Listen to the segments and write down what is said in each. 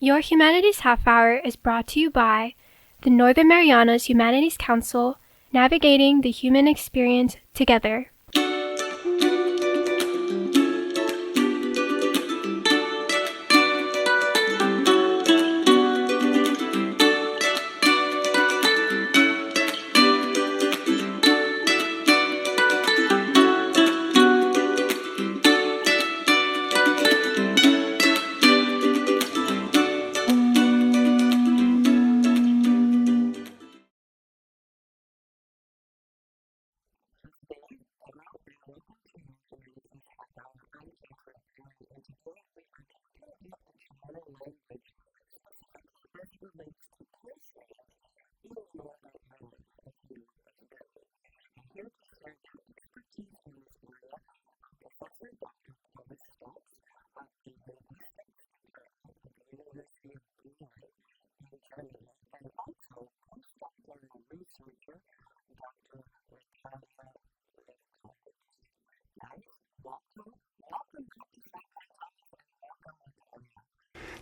Your Humanities Half Hour is brought to you by the Northern Marianas Humanities Council, navigating the human experience together.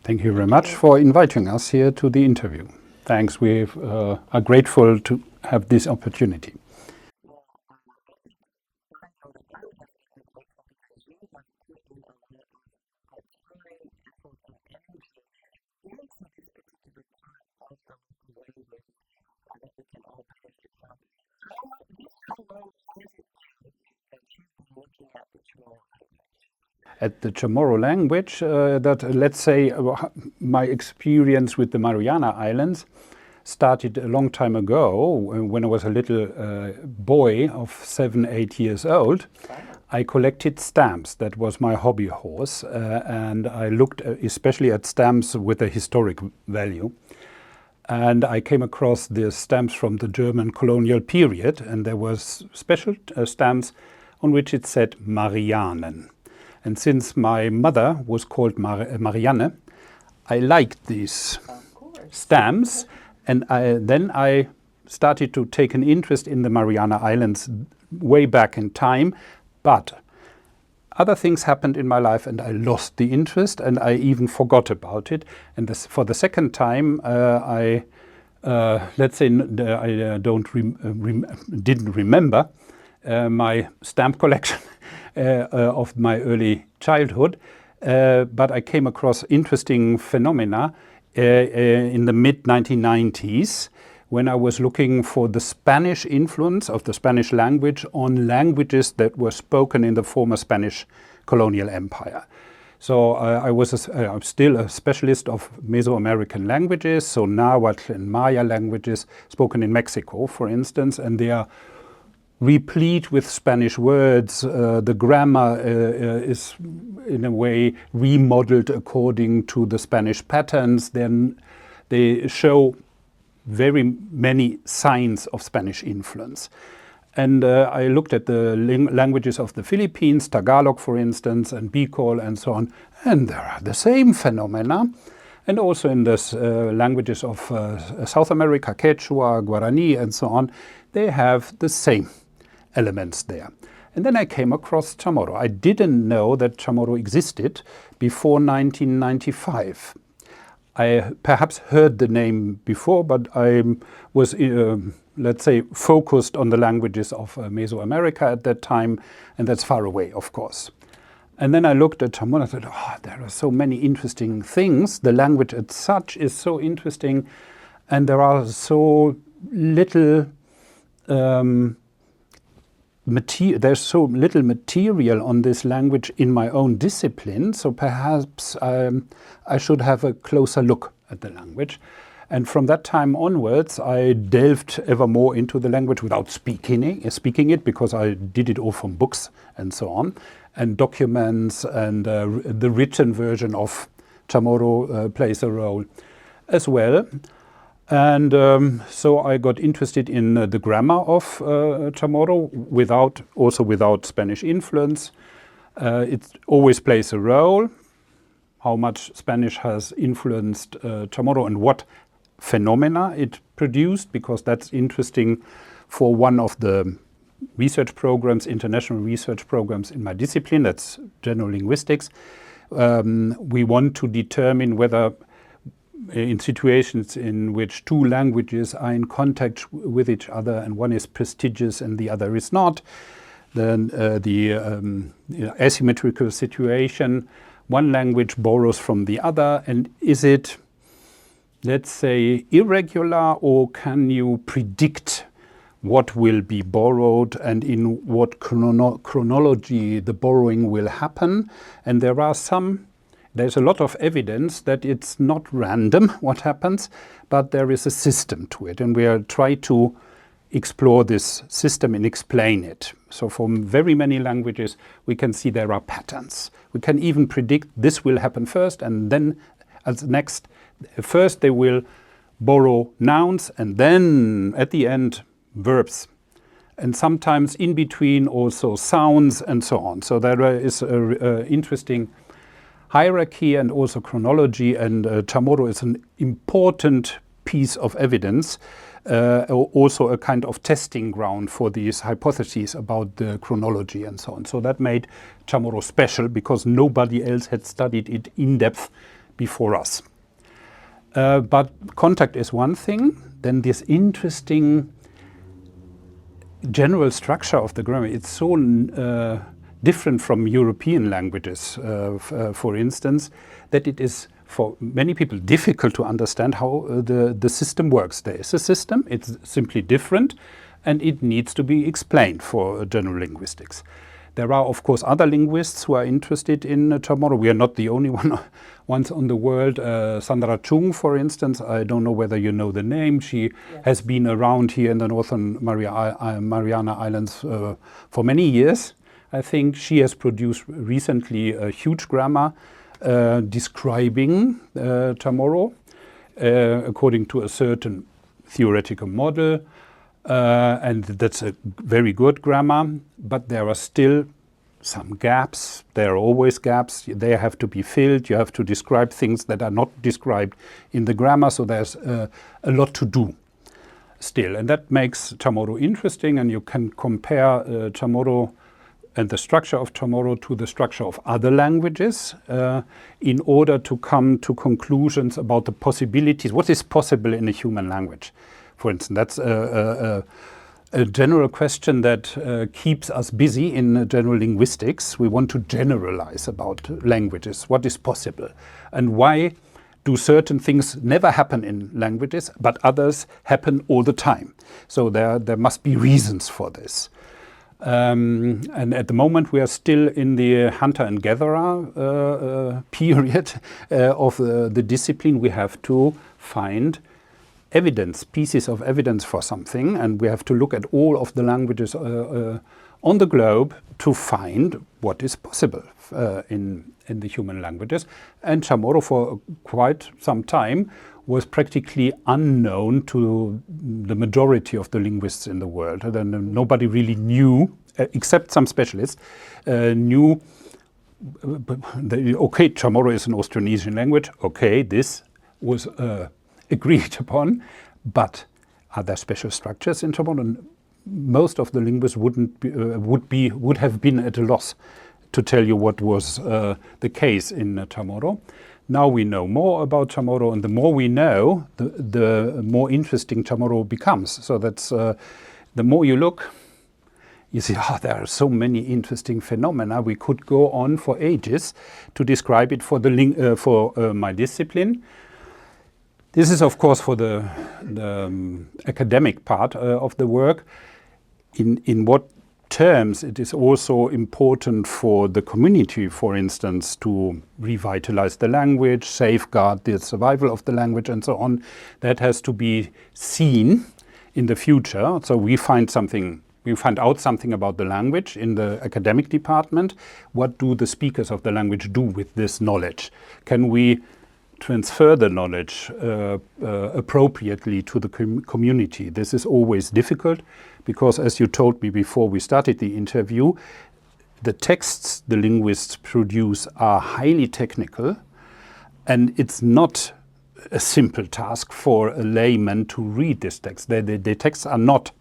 Thank you very much for inviting us here to the interview. Thanks, we are grateful to have this opportunity. At the Chamorro language, let's say my experience with the Mariana Islands started a long time ago when I was a little boy of 7, 8 years old. I collected stamps. That was my hobby horse, and I looked especially at stamps with a historic value. And I came across the stamps from the German colonial period, and there was special stamps on which it said Marianen. And since my mother was called Marianne, I liked these stamps, and then I started to take an interest in the Mariana Islands way back in time. But other things happened in my life, and I lost the interest, and I even forgot about it. And for the second time, I didn't remember my stamp collection of my early childhood, but I came across interesting phenomena in the mid-1990s when I was looking for the Spanish influence of the Spanish language on languages that were spoken in the former Spanish colonial empire. So I'm still a specialist of Mesoamerican languages, so Nahuatl and Maya languages spoken in Mexico, for instance, and they are replete with Spanish words. The grammar is in a way remodeled according to the Spanish patterns. Then they show very many signs of Spanish influence. And I looked at the languages of the Philippines, Tagalog, for instance, and Bicol, and so on, and there are the same phenomena. And also in the languages of South America, Quechua, Guarani, and so on, they have the same elements there. And then I came across Chamorro. I didn't know that Chamorro existed before 1995. I perhaps heard the name before, but I was, let's say, focused on the languages of Mesoamerica at that time, and that's far away, of course. And then I looked at Chamorro and I thought, there are so many interesting things. The language as such is so interesting, and there are so little there's so little material on this language in my own discipline, so perhaps I should have a closer look at the language. And from that time onwards, I delved ever more into the language without speaking it, because I did it all from books and so on, and documents, and the written version of Chamorro plays a role as well. And so I got interested in the grammar of Chamorro without Spanish influence. It always plays a role, how much Spanish has influenced Chamorro and what phenomena it produced, because that's interesting for one of the research programs, international research programs in my discipline, that's general linguistics. We want to determine whether in situations in which two languages are in contact with each other and one is prestigious and the other is not, then the asymmetrical situation, one language borrows from the other, and is it, let's say, irregular, or can you predict what will be borrowed and in what chronology the borrowing will happen? And there's a lot of evidence that it's not random what happens, but there is a system to it, and we are trying to explore this system and explain it. So from very many languages we can see there are patterns. We can even predict this will happen first, and then as next, first they will borrow nouns and then at the end verbs, and sometimes in between also sounds and so on. So there is an interesting hierarchy and also chronology, and Chamorro is an important piece of evidence, also a kind of testing ground for these hypotheses about the chronology and so on. So that made Chamorro special because nobody else had studied it in depth before us. But contact is one thing, then this interesting general structure of the grammar. It's so different from European languages, for instance, that it is for many people difficult to understand how the system works. There is a system, it's simply different, and it needs to be explained for general linguistics. There are, of course, other linguists who are interested in Chamorro. We are not the only ones on the world. Sandra Chung, for instance, I don't know whether you know the name. She has been around here in the Northern Mariana Islands for many years. I think she has produced recently a huge grammar describing Chamorro according to a certain theoretical model. And that's a very good grammar, but there are still some gaps. There are always gaps. They have to be filled. You have to describe things that are not described in the grammar, so there's a lot to do still. And that makes Chamorro interesting, and you can compare Chamorro and the structure of Chamorro to the structure of other languages in order to come to conclusions about the possibilities, what is possible in a human language. For instance, that's a general question that keeps us busy in general linguistics. We want to generalize about languages, what is possible, and why do certain things never happen in languages, but others happen all the time. So there must be reasons for this. And at the moment we are still in the hunter and gatherer period of the discipline. We have to find evidence, pieces of evidence for something, and we have to look at all of the languages on the globe to find what is possible in the human languages. And Chamorro for quite some time was practically unknown to the majority of the linguists in the world. And nobody really knew, except some specialists, knew, okay, Chamorro is an Austronesian language, okay, this was agreed upon, but are there special structures in Chamorro? And most of the linguists would have been at a loss to tell you what was the case in Chamorro. Now we know more about Chamorro, and the more we know, the more interesting Chamorro becomes. So that's the more you look, you see, there are so many interesting phenomena. We could go on for ages to describe it for my discipline. This is, of course, for the academic part of the work. In what terms it is also important for the community, for instance, to revitalize the language, safeguard the survival of the language, and so on. That has to be seen in the future. So we find out something about the language in the academic department. What do the speakers of the language do with this knowledge? Can we transfer the knowledge appropriately to the community? This is always difficult because, as you told me before we started the interview, the texts the linguists produce are highly technical, and it's not a simple task for a layman to read this text. The texts are not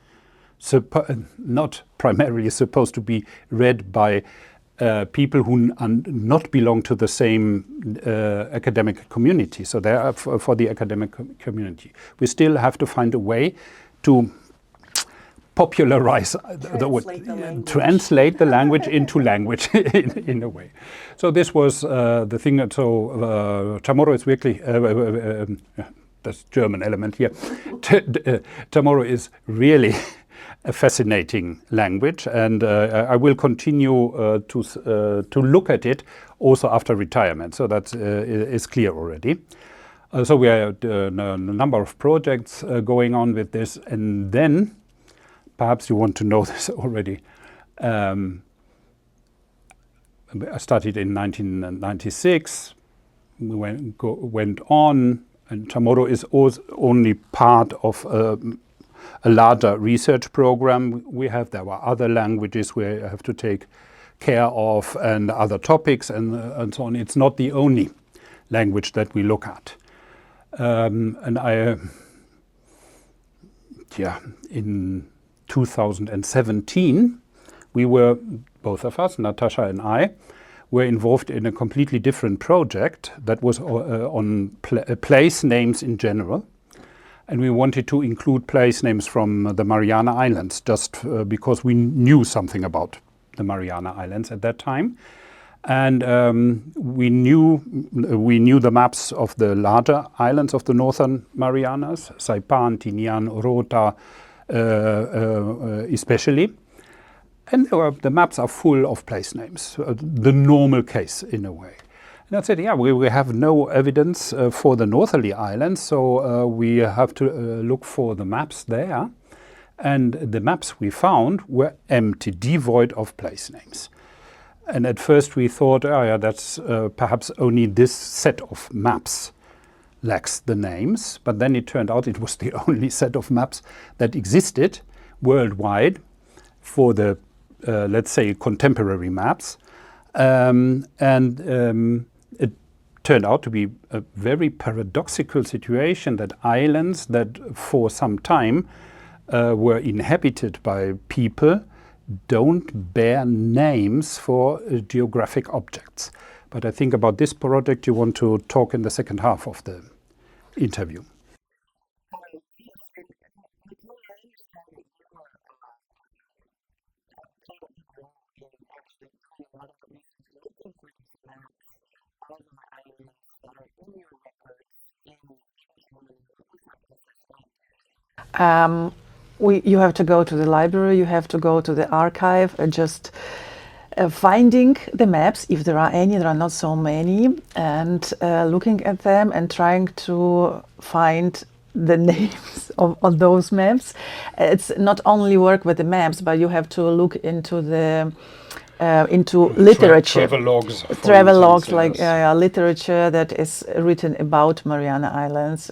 primarily supposed to be read by people who not belong to the same academic community. So they are for the academic community. We still have to find a way to popularize translate the language into language in a way. So this was the thing. So Chamorro is really that's German element here. Chamorro is really a fascinating language, and I will continue to look at it also after retirement. So that is clear already. So we have a number of projects going on with this, and then perhaps you want to know this already. I started in 1996. We went on, and Chamorro is only part of a larger research program we have. There are other languages we have to take care of and other topics and so on. It's not the only language that we look at. And in 2017, we were, both of us, Natasha and I, were involved in a completely different project that was on place names in general. And we wanted to include place names from the Mariana Islands, just because we knew something about the Mariana Islands at that time. And we knew the maps of the larger islands of the northern Marianas, Saipan, Tinian, Rota, especially. And the maps are full of place names, the normal case in a way. And I said, yeah, we have no evidence for the northerly islands, so we have to look for the maps there. And the maps we found were empty, devoid of place names. And at first we thought, oh yeah, that's perhaps only this set of maps lacks the names. But then it turned out it was the only set of maps that existed worldwide for the, let's say, contemporary maps. It turned out to be a very paradoxical situation that islands that for some time were inhabited by people don't bear names for geographic objects. But I think about this project you want to talk in the second half of the interview. You have to go to the library, you have to go to the archive, just finding the maps, if there are any, there are not so many, and looking at them and trying to find the names of those maps. It's not only work with the maps, but you have to look into the into literature, travel logs, like literature that is written about Mariana Islands,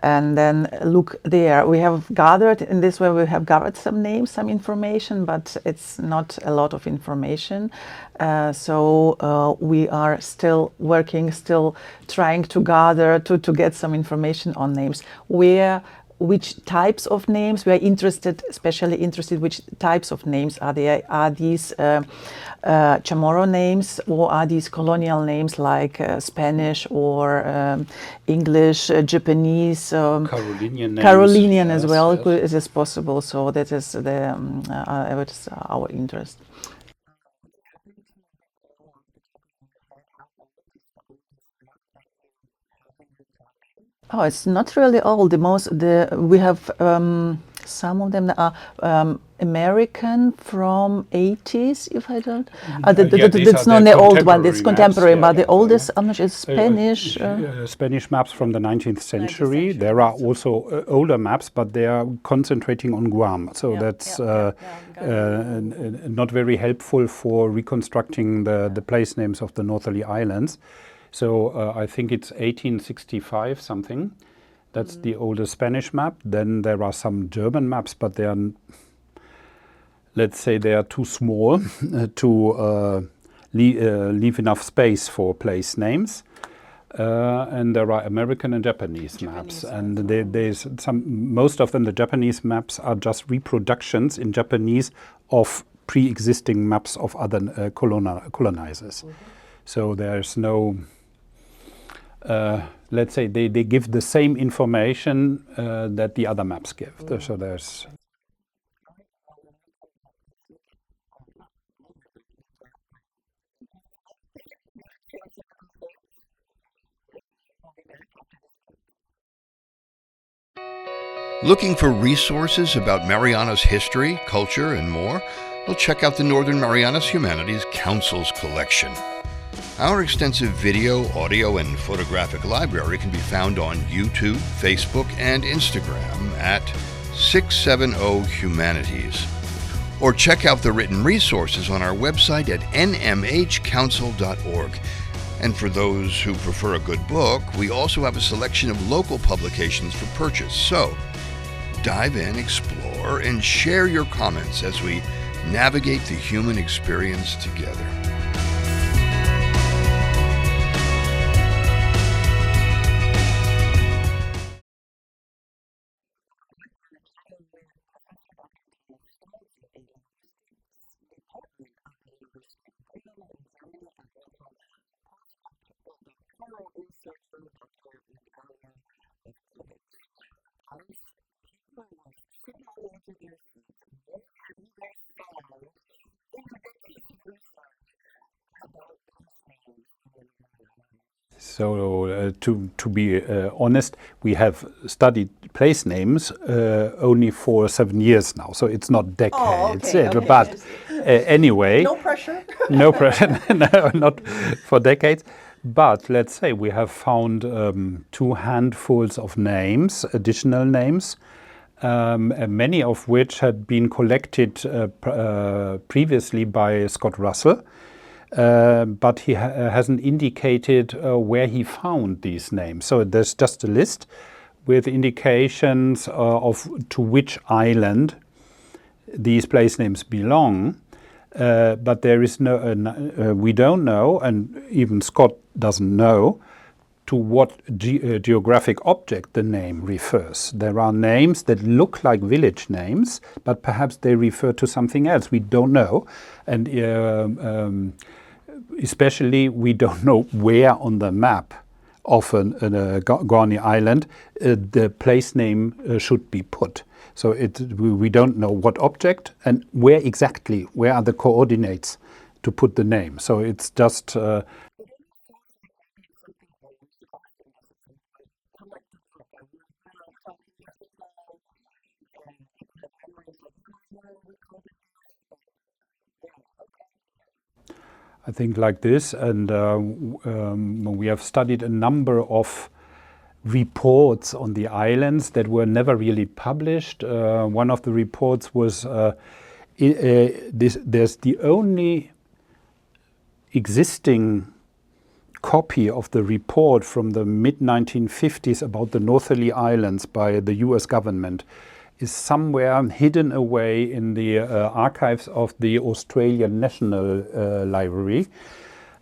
and then look there. We have gathered in this way. We have gathered some names, some information, but it's not a lot of information. So we are still working, still trying to gather to get some information on names. Which types of names we are interested, especially interested, which types of names are there? Are these Chamorro names, or are these colonial names like Spanish or English, Japanese, Carolinian names? Carolinian as well, yes. It is possible. So that is our interest. Oh, it's not really old. We have some of them that are American from 80s, if I don't. That's not the old one. It's contemporary, but the oldest is Spanish. Spanish maps from the 19th century. There are also older maps, but they are concentrating on Guam. So that's not very helpful for reconstructing the place names of the northerly islands. So I think it's 1865 something. That's the oldest Spanish map. Then there are some German maps, but they are, let's say, they are too small to leave enough space for place names. And there are American and Japanese maps, and there's most of them. The Japanese maps are just reproductions in Japanese of pre-existing maps of other colonizers. So there's no, let's say they give the same information that the other maps give. So there's... Looking for resources about Marianas history, culture, and more? Well, check out the Northern Marianas Humanities Council's collection. Our extensive video, audio, and photographic library can be found on YouTube, Facebook, and Instagram at 670 Humanities. Or check out the written resources on our website at nmhcouncil.org. And for those who prefer a good book, we also have a selection of local publications for purchase. So, dive in, explore, and share your comments as we navigate the human experience together. So to be honest, we have studied place names only for 7 years now, so it's not decades. But anyway, No pressure. no pressure, no, not for decades. But let's say we have found 2 handfuls of names, additional names, many of which had been collected previously by Scott Russell. But he hasn't indicated where he found these names. So there's just a list with indications of to which island these place names belong. But there is no, we don't know, and even Scott doesn't know, to what geographic object the name refers. There are names that look like village names, but perhaps they refer to something else. We don't know. And especially, we don't know where on the map of a Gorni island the place name should be put. So we don't know what object and where exactly, where are the coordinates to put the name. So it's just... I think like this, and we have studied a number of reports on the islands that were never really published. One of the reports was there's the only existing copy of the report from the mid-1950s about the Northerly Islands by the US government is somewhere hidden away in the archives of the Australian National Library.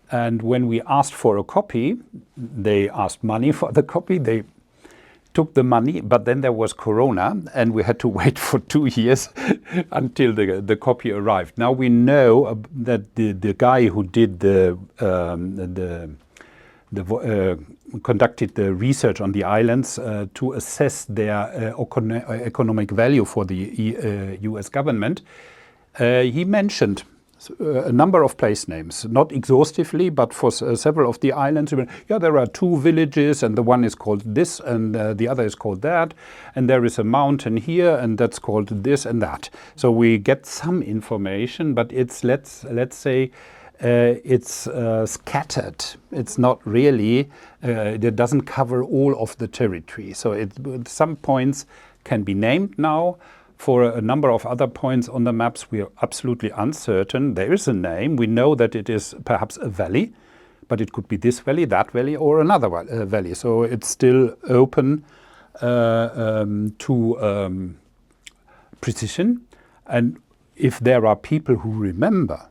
And when we asked for a copy, they asked money for the copy. They took the money, but then there was Corona, and we had to wait for 2 years until the copy arrived. Now we know that the guy who did conducted the research on the islands to assess their economic value for the US government, he mentioned a number of place names, not exhaustively, but for several of the islands. Yeah, there are 2 villages, and the one is called this, and the other is called that, and there is a mountain here, and that's called this and that. So we get some information, but it's let's say it's scattered. It's not really. It doesn't cover all of the territory. So some points can be named now. For a number of other points on the maps, we are absolutely uncertain. There is a name. We know that it is perhaps a valley, but it could be this valley, that valley, or another valley. So it's still open to precision. And if there are people who remember,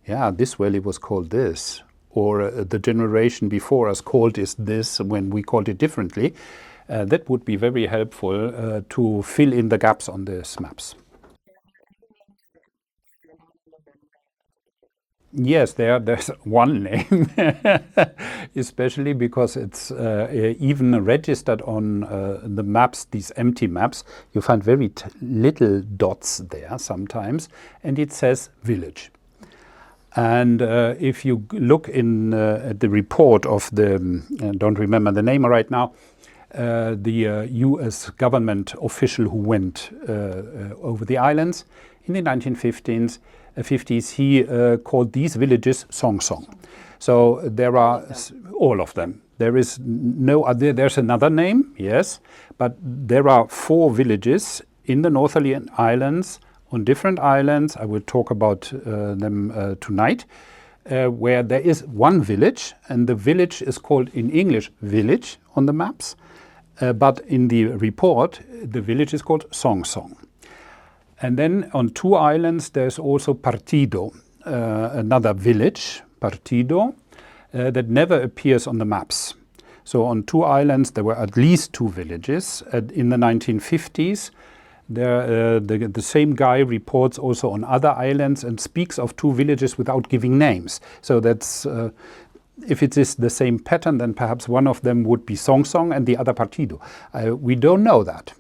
yeah, this valley was called this, or the generation before us called it this when we called it differently, that would be very helpful to fill in the gaps on these maps. Yes, there's one name, especially because it's even registered on the maps, these empty maps. You find very little dots there sometimes, and it says village. And if you look in at the report of the, don't remember the name right now, the US government official who went over the islands in the 1950s, he called these villages Song Song. So there are all of them. There is no other, there's another name, yes, but there are 4 villages in the Northerly Islands, on different islands. I will talk about them tonight, where there is one village, and the village is called in English village on the maps, but in the report the village is called Song Song. And then on 2 islands there's also Partido, another village, Partido, that never appears on the maps. So on 2 islands there were at least 2 villages. In the 1950s, the same guy reports also on other islands and speaks of 2 villages without giving names. So that's, if it is the same pattern, then perhaps one of them would be Song Song and the other Partido. We don't know that.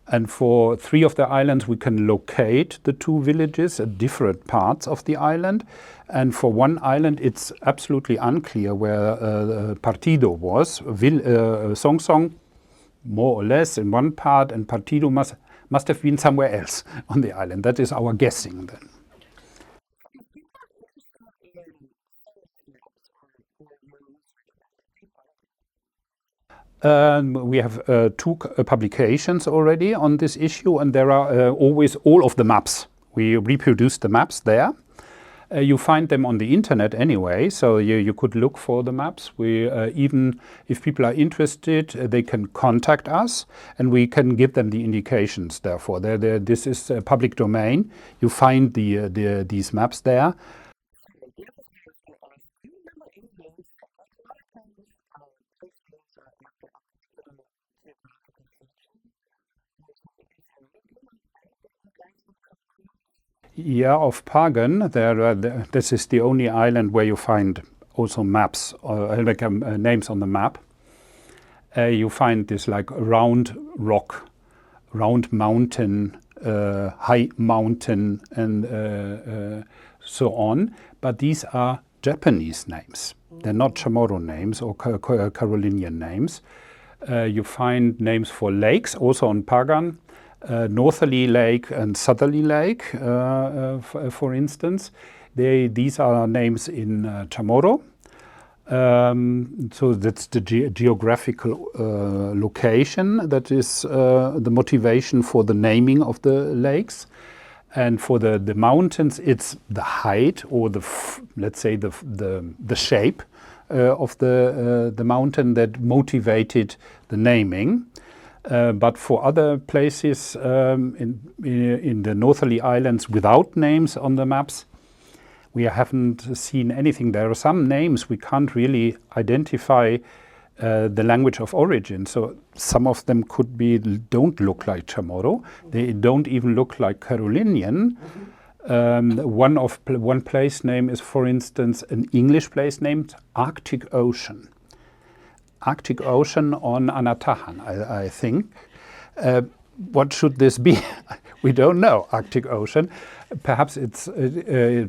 And for 3 of the islands we can locate the 2 villages at different parts of the island. And for one island it's absolutely unclear where Partido was. Song Song more or less in one part, and Partido must have been somewhere else on the island. That is our guessing then. We have 2 publications already on this issue, and there are always all of the maps. We reproduce the maps there. You find them on the internet anyway, so you could look for the maps. We even if people are interested, they can contact us, and we can give them the indications. Therefore, this is a public domain. You find these maps there. Yeah, of Pagan, this is the only island where you find also maps, names on the map. You find this like round rock, round mountain, high mountain, and so on. But these are Japanese names. They're not Chamorro names or Carolinian names. You find names for lakes also on Pagan. Northerly Lake and Southerly Lake, for instance. These are names in Chamorro. So that's the geographical location. That is the motivation for the naming of the lakes. And for the mountains, it's the height or let's say the shape of the mountain that motivated the naming. But for other places in the Northerly Islands without names on the maps, we haven't seen anything. There are some names we can't really identify the language of origin. So some of them don't look like Chamorro. They don't even look like Carolinian. One place name is, for instance, an English place named Arctic Ocean. Arctic Ocean on Anatahan, I think. What should this be? We don't know. Arctic Ocean. Perhaps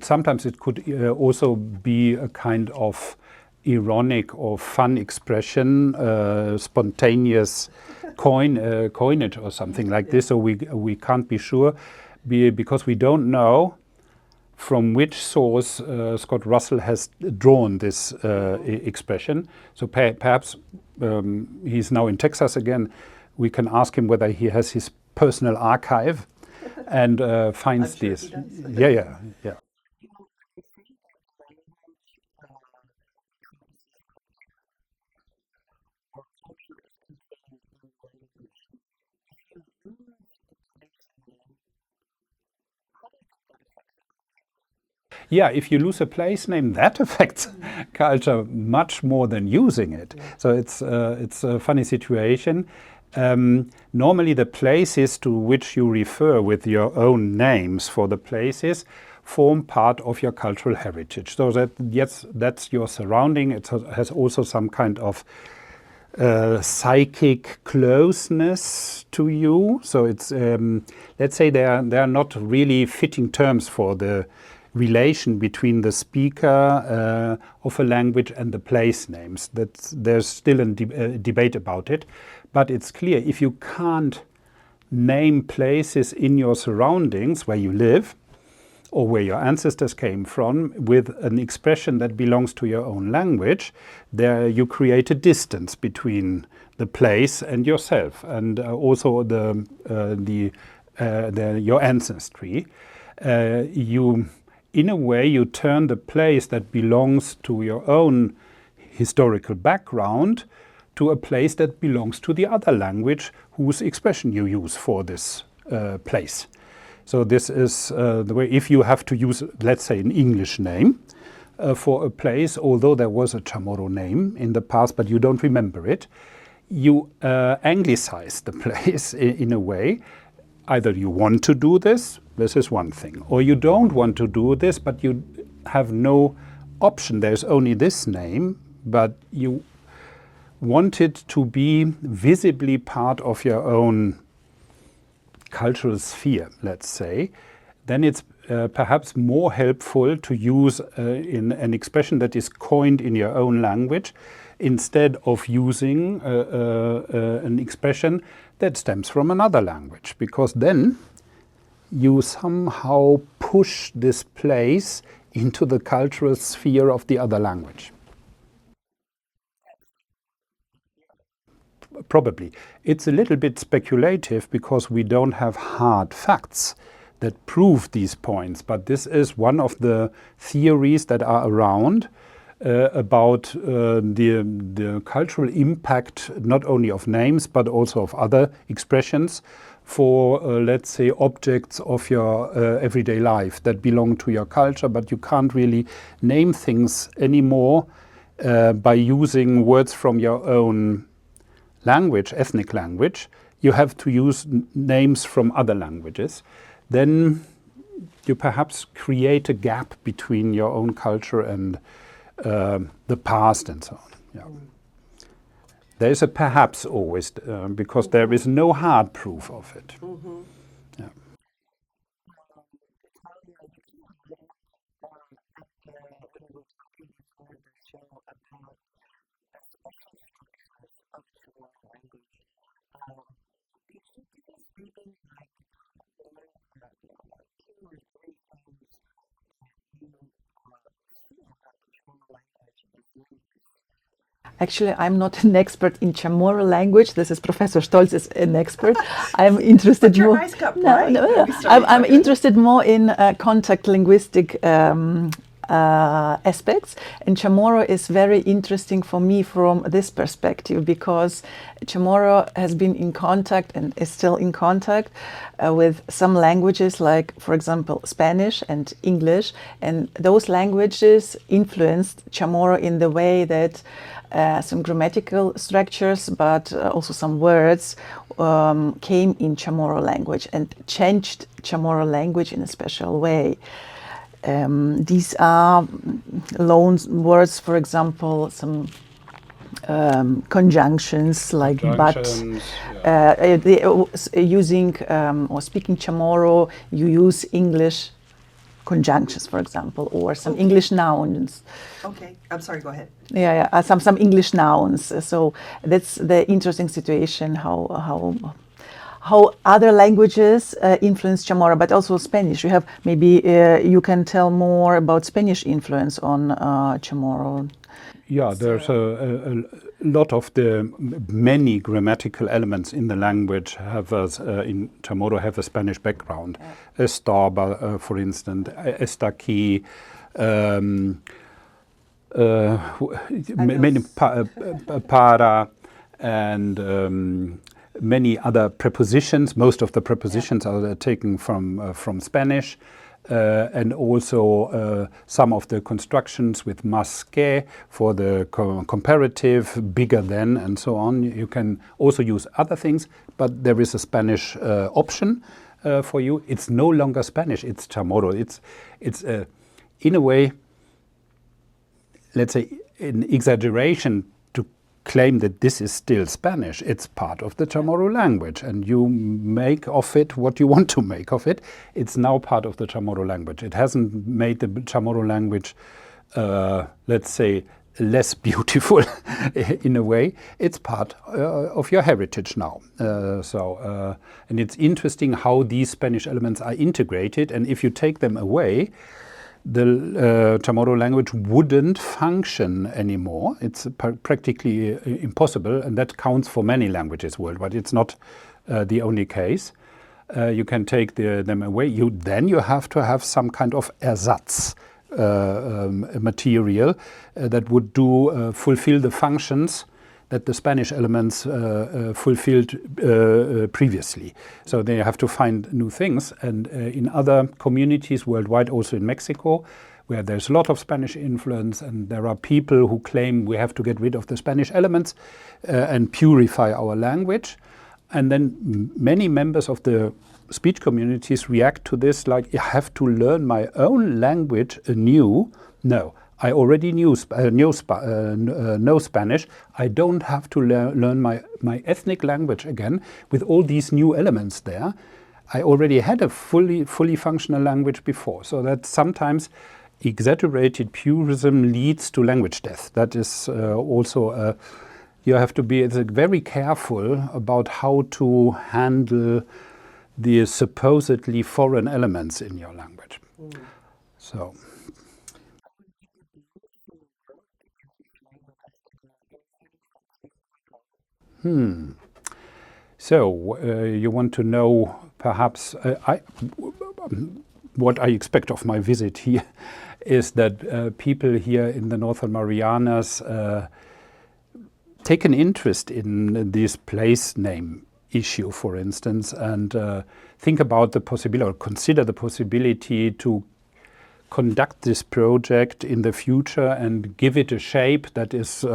sometimes it could also be a kind of ironic or fun expression, spontaneous coinage or something like this. So we can't be sure because we don't know from which source Scott Russell has drawn this expression. So perhaps he's now in Texas again. We can ask him whether he has his personal archive and finds this. Yeah. Yeah, if you lose a place name, that affects culture much more than using it. So it's a funny situation. Normally the places to which you refer with your own names for the places, form part of your cultural heritage. So that, yes, that's your surrounding. It has also some kind of psychic closeness to you. So it's, let's say they are not really fitting terms for the relation between the speaker of a language and the place names. There's still a debate about it, but it's clear if you can't name places in your surroundings where you live or where your ancestors came from with an expression that belongs to your own language, there you create a distance between the place and yourself, and also your ancestry. In a way, you turn the place that belongs to your own historical background to a place that belongs to the other language whose expression you use for this place. So this is the way, if you have to use, let's say, an English name for a place, although there was a Chamorro name in the past, but you don't remember it, you anglicize the place in a way. Either you want to do this is one thing, or you don't want to do this, but you have no option. There's only this name, but you want it to be visibly part of your own cultural sphere, let's say. Then it's perhaps more helpful to use in an expression that is coined in your own language instead of using an expression that stems from another language, because then you somehow push this place into the cultural sphere of the other language. Probably. It's a little bit speculative because we don't have hard facts that prove these points, but this is one of the theories that are around about the cultural impact not only of names but also of other expressions for, let's say, objects of your everyday life that belong to your culture, but you can't really name things anymore by using words from your own language, ethnic language. You have to use names from other languages. Then you perhaps create a gap between your own culture and the past and so on. Yeah. There is a perhaps always, because there is no hard proof of it. Mm-hmm. Yeah. Actually, I'm not an expert in Chamorro language. This is Professor Stoltz is an expert. I'm interested But you're more. nice cup, No, right? no, Yeah, no. we started I'm talking. interested more in contact linguistic aspects, and Chamorro is very interesting for me from this perspective because Chamorro has been in contact and is still in contact with some languages like, for example, Spanish and English, and those languages influenced Chamorro in the way that some grammatical structures, but also some words came in Chamorro language and changed Chamorro language in a special way. These are loan words, for example, some conjunctions like Conjunctions, but. Using or speaking Chamorro, you use English conjunctions, for example, or some Okay. English nouns. Okay, I'm sorry, go ahead. Yeah, some English nouns. So that's the interesting situation. How other languages influence Chamorro, but also Spanish. You have maybe you can tell more about Spanish influence on Chamorro. Yeah, there's a lot of the many grammatical elements in the language have in Chamorro have a Spanish background. Estar, for instance, está aquí, many para, and many other prepositions. Most of the prepositions are taken from Spanish. And also some of the constructions with más que for the comparative, bigger than, and so on. You can also use other things, but there is a Spanish option for you. It's no longer Spanish, it's Chamorro. It's in a way, let's say, an exaggeration to claim that this is still Spanish. It's part of the Chamorro language, and you make of it what you want to make of it. It's now part of the Chamorro language. It hasn't made the Chamorro language, let's say, less beautiful in a way. It's part of your heritage now. And it's interesting how these Spanish elements are integrated, and if you take them away, the Chamorro language wouldn't function anymore. It's practically impossible, and that counts for many languages worldwide. It's not the only case. You can take them away. Then you have to have some kind of ersatz material that would fulfill the functions that the Spanish elements fulfilled previously. So they have to find new things. And in other communities worldwide, also in Mexico, where there's a lot of Spanish influence, and there are people who claim we have to get rid of the Spanish elements and purify our language. And then many members of the speech communities react to this like, I have to learn my own language anew. No, I already know Spanish. I don't have to learn my ethnic language again with all these new elements there. I already had a fully functional language before. So that sometimes exaggerated purism leads to language death. That is also, you have to be very careful about how to handle the supposedly foreign elements in your language. So. So you want to know perhaps what I expect of my visit here is that people here in the Northern Marianas take an interest in this place name issue, for instance, and think about the possibility or consider the possibility to conduct this project in the future and give it a shape that is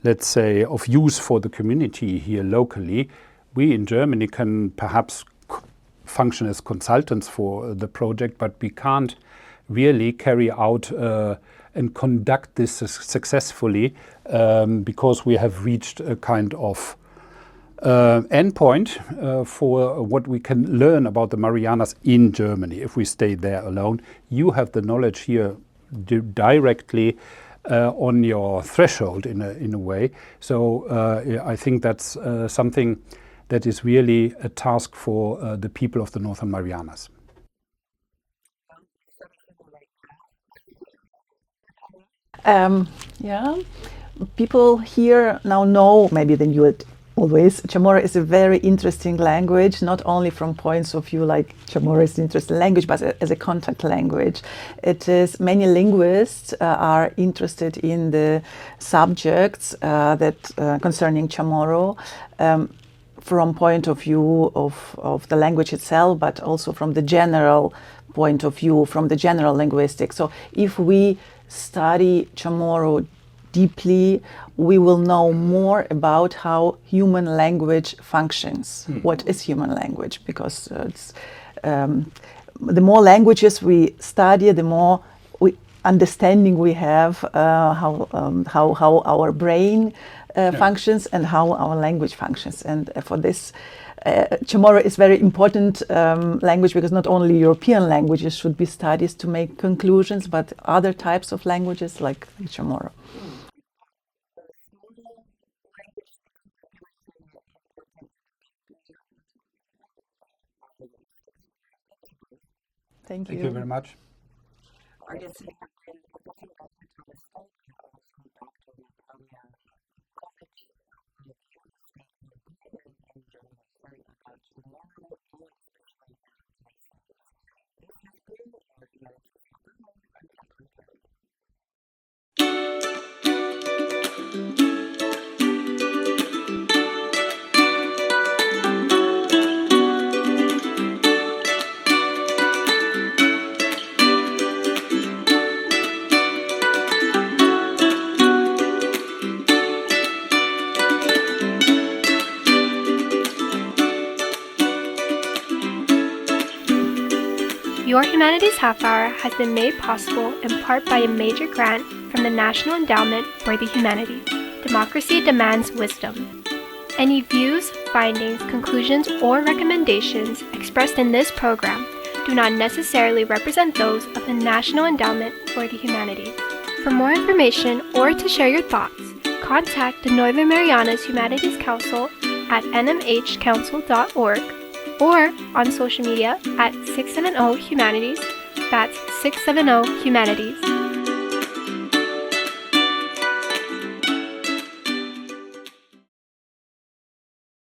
let's say, of use for the community here locally. We in Germany can perhaps function as consultants for the project, but we can't really carry out and conduct this successfully because we have reached a kind of endpoint for what we can learn about the Marianas in Germany if we stay there alone. You have the knowledge here directly on your threshold in a way. So I think that's something that is really a task for the people of the Northern Marianas. Yeah, people here now know, maybe they knew it always, Chamorro is a very interesting language, not only from points of view like Chamorro is an interesting language, but as a contact language. It is, many linguists are interested in the subjects that concerning Chamorro from point of view of the language itself, but also from the general point of view, from the general linguistics. So if we study Chamorro deeply, we will know more about how human language functions. What is human language? Because the more languages we study, the more understanding we have how our brain functions and how our language functions. And for this, Chamorro is very important language, because not only European languages should be studied to make conclusions, but other types of languages like Chamorro. Thank you. Thank you very much. Your Humanities Half Hour has been made possible in part by a major grant from the National Endowment for the Humanities. Democracy demands wisdom. Any views, findings, conclusions, or recommendations expressed in this program do not necessarily represent those of the National Endowment for the Humanities. For more information or to share your thoughts, contact the Northern Marianas Humanities Council at nmhcouncil.org or on social media at 670 Humanities. That's 670 Humanities.